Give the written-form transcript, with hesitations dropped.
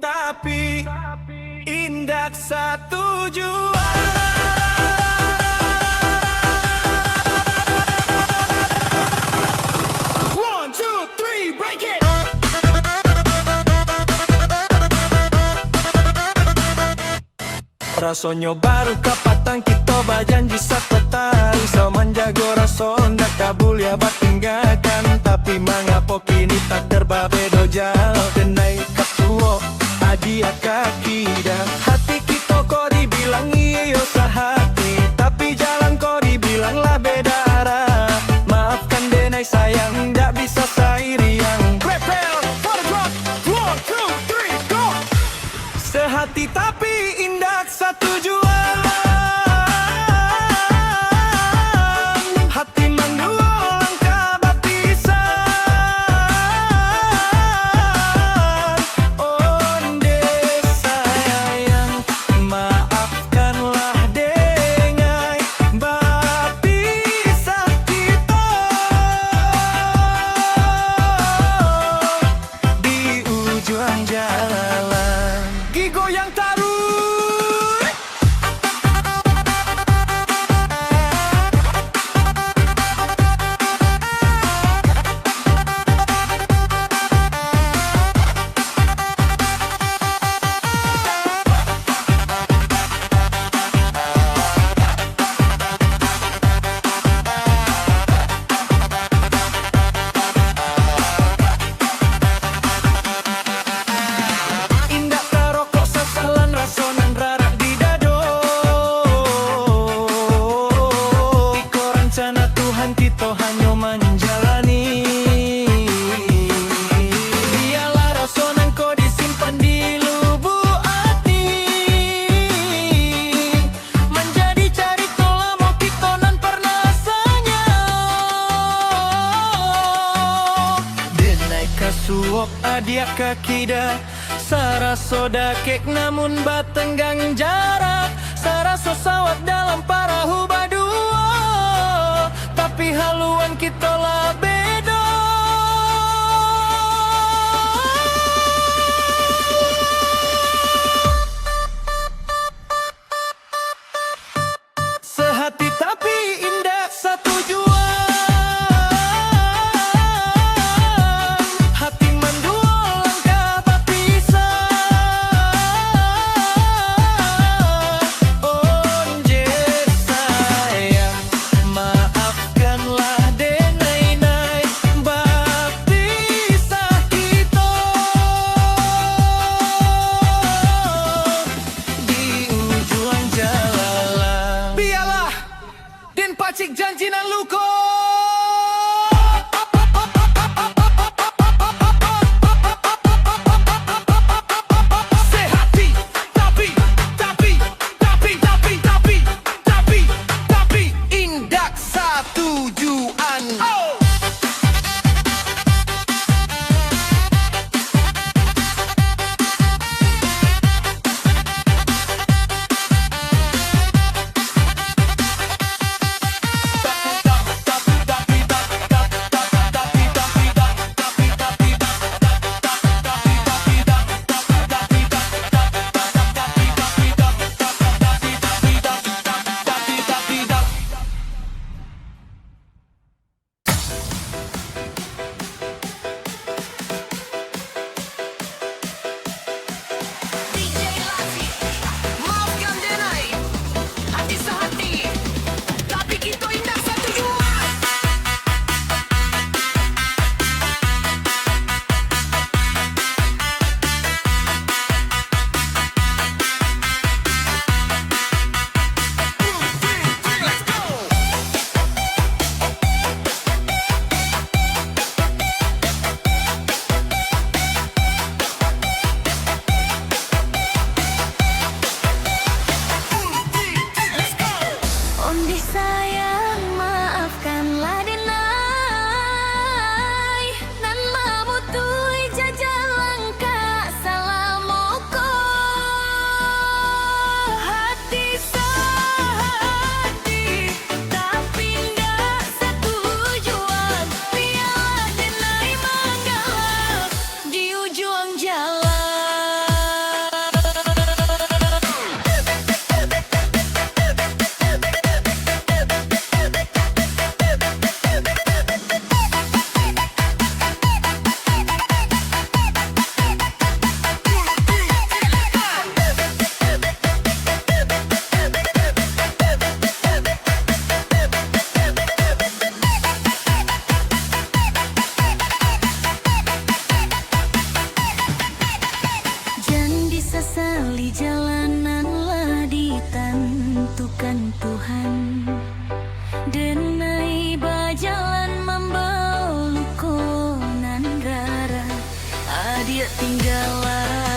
Tapi indah satu jua. One, two, three, break it. Rasonyo baru kapatan kita bajanji sapatari semenjago rason dak kabul ya batinggakan. Tapi mengapa kini tak terbabedo jauh denai kasuo adia kaki dah. Hati kita kok dibilang iyo sehati, tapi jalan kok dibilang lah beda arah. Maafkan denai sayang dak bisa sairiang. Prepare for the drop. One, two, three, go. Sehati tapi indah satu jua. Hati mendua langkah baptisan. Onde sayang, maafkanlah dengai baptisan kita di ujung jalan. Gigo yang taruh. Kita hanya menjalani. Biarlah rasonan kau disimpan di lubuk hati, menjadi cerita lama kita nan pernah sanya. Denai kasuok adia kakida saraso dakek namun batenggang jarak. Saraso sawat dalam parahu badua, tapi haluan kita lah beda. Sehati tapi indah satu jua. Hati mendua langkah baptisan. Onje sayang, maafkanlah denai baptisan kita di ujung jalan. Biarlah den pacik janji nan luko. Sehati tapi indah satu juan. tinggallah